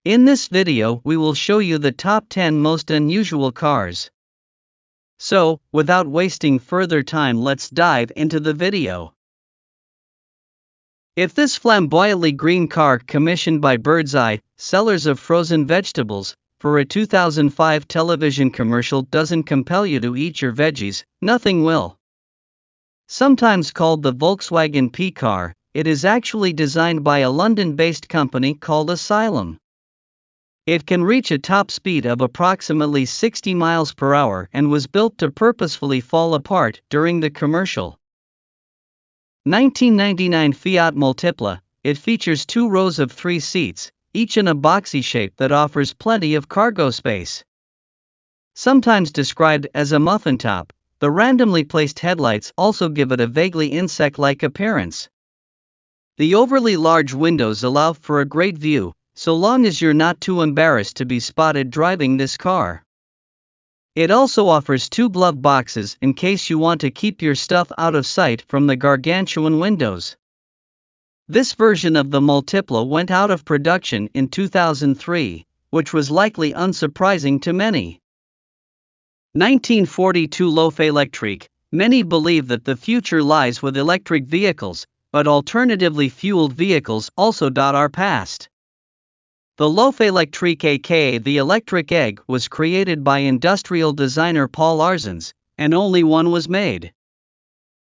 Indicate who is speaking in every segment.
Speaker 1: In this video we will show you the top 10 most unusual cars. So, without wasting further time, let's dive into the video. If this flamboyantly green car commissioned by Birdseye, sellers of frozen vegetables, for a 2005 television commercial doesn't compel you to eat your veggies, nothing will. Sometimes called the Volkswagen P car, it is actually designed by a London-based company called Asylum. It can reach a top speed of approximately 60 miles per hour and was built to purposefully fall apart during the commercial. 1999 Fiat Multipla, it features 2 rows of 3 seats, each in a boxy shape that offers plenty of cargo space. Sometimes described as a muffin top, the randomly placed headlights also give it a vaguely insect-like appearance. The overly large windows allow for a great view, so long as you're not too embarrassed to be spotted driving this car. It also offers 2 glove boxes in case you want to keep your stuff out of sight from the gargantuan windows. This version of the Multipla went out of production in 2003, which was likely unsurprising to many. 1942 Loaf Electrique, many believe that the future lies with electric vehicles, but alternatively fueled vehicles also dot our past. The Loaf Electrique, aka the electric egg, was created by industrial designer Paul Arzens, and only one was made.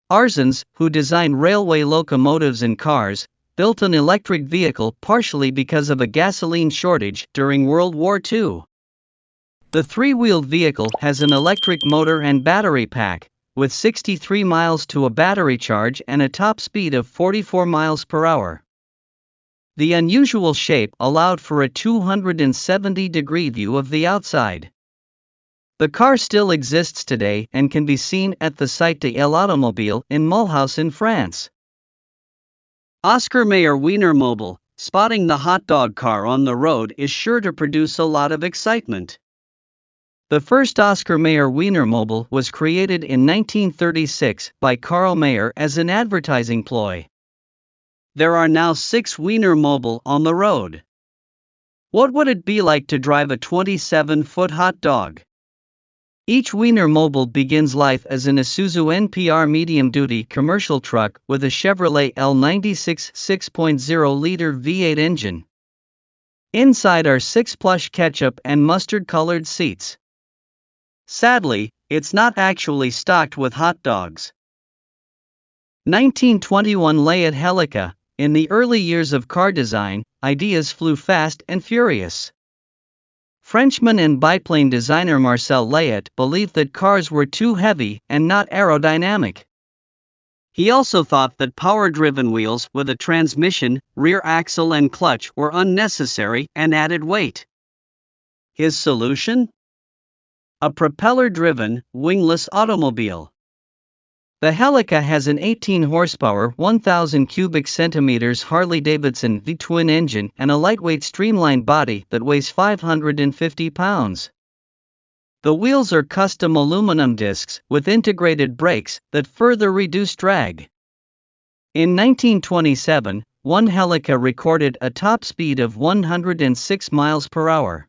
Speaker 1: Arzens, who designed railway locomotives and cars, built an electric vehicle partially because of a gasoline shortage during World War II. The 3-wheeled vehicle has an electric motor and battery pack, with 63 miles to a battery charge and a top speed of 44 miles per hour. The unusual shape allowed for a 270-degree view of the outside. The car still exists today and can be seen at the Site de l'Automobile in Mulhouse in France. Oscar Mayer Wienermobile, spotting the hot dog car on the road is sure to produce a lot of excitement. The first Oscar Mayer Wienermobile was created in 1936 by Karl Mayer as an advertising ploy. There are now 6 Wienermobile on the road. What would it be like to drive a 27-foot hot dog? Each Wienermobile begins life as an Isuzu NPR medium-duty commercial truck with a Chevrolet L96 6.0-liter V8 engine. Inside are 6 plush ketchup and mustard-colored seats. Sadly, it's not actually stocked with hot dogs. 1921 Layat Helica. In the early years of car design, ideas flew fast and furious. Frenchman and biplane designer Marcel Layat believed that cars were too heavy and not aerodynamic. He also thought that power-driven wheels with a transmission, rear axle and clutch were unnecessary and added weight. His solution? A propeller-driven, wingless automobile. The Helica has an 18-horsepower, 1,000 cubic centimeters Harley-Davidson V-twin engine and a lightweight streamlined body that weighs 550 pounds. The wheels are custom aluminum discs with integrated brakes that further reduce drag. In 1927, one Helica recorded a top speed of 106 miles per hour.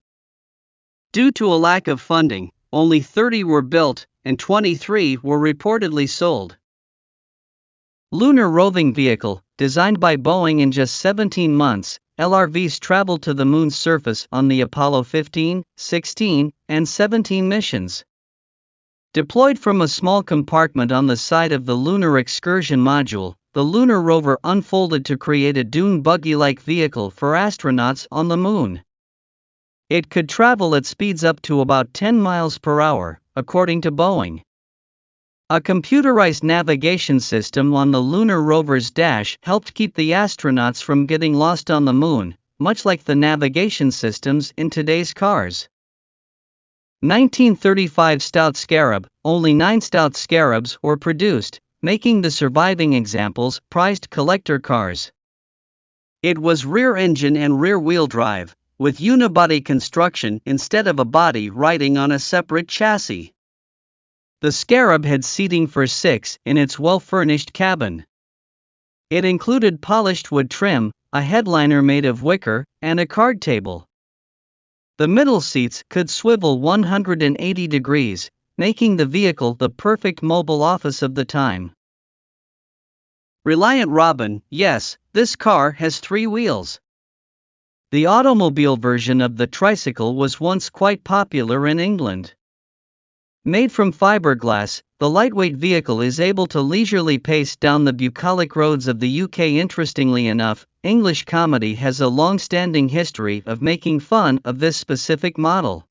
Speaker 1: Due to a lack of funding, only 30 were built, and 23 were reportedly sold. Lunar Roving Vehicle, designed by Boeing in just 17 months, LRVs traveled to the Moon's surface on the Apollo 15, 16, and 17 missions. Deployed from a small compartment on the side of the Lunar Excursion Module, the lunar rover unfolded to create a dune buggy-like vehicle for astronauts on the Moon. It could travel at speeds up to about 10 miles per hour, according to Boeing. A computerized navigation system on the lunar rover's dash helped keep the astronauts from getting lost on the Moon, much like the navigation systems in today's cars. 1935 Stout Scarab, only 9 Stout Scarabs were produced, making the surviving examples prized collector cars. It was rear-engine and rear-wheel drive, with unibody construction instead of a body riding on a separate chassis. The Scarab had seating for 6 in its well-furnished cabin. It included polished wood trim, a headliner made of wicker, and a card table. The middle seats could swivel 180 degrees, making the vehicle the perfect mobile office of the time. Reliant Robin, yes, this car has 3 wheels. The automobile version of the tricycle was once quite popular in England. Made from fiberglass, the lightweight vehicle is able to leisurely pace down the bucolic roads of the UK. Interestingly enough, English comedy has a long-standing history of making fun of this specific model.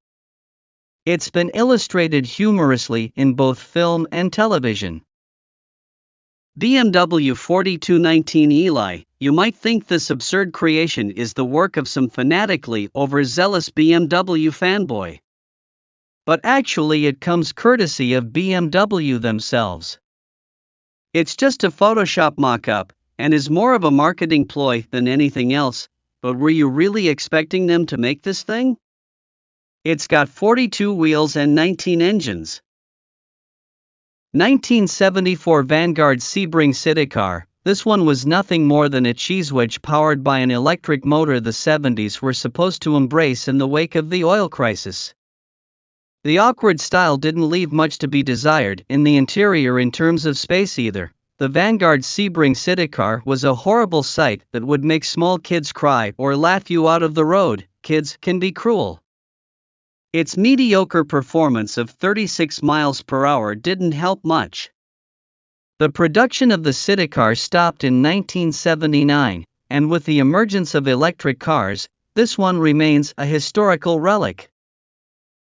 Speaker 1: It's been illustrated humorously in both film and television. BMW 4219 Eli. You might think this absurd creation is the work of some fanatically overzealous BMW fanboy. But actually it comes courtesy of BMW themselves. It's just a Photoshop mock-up, and is more of a marketing ploy than anything else, but were you really expecting them to make this thing? It's got 42 wheels and 19 engines. 1974 Vanguard Sebring City Car. This one was nothing more than a cheese wedge powered by an electric motor the 70s were supposed to embrace in the wake of the oil crisis. The awkward style didn't leave much to be desired in the interior in terms of space either. The Vanguard Sebring City Car was a horrible sight that would make small kids cry or laugh you out of the road. Kids can be cruel. Its mediocre performance of 36 miles per hour didn't help much. The production of the City Car stopped in 1979, and with the emergence of electric cars, this one remains a historical relic.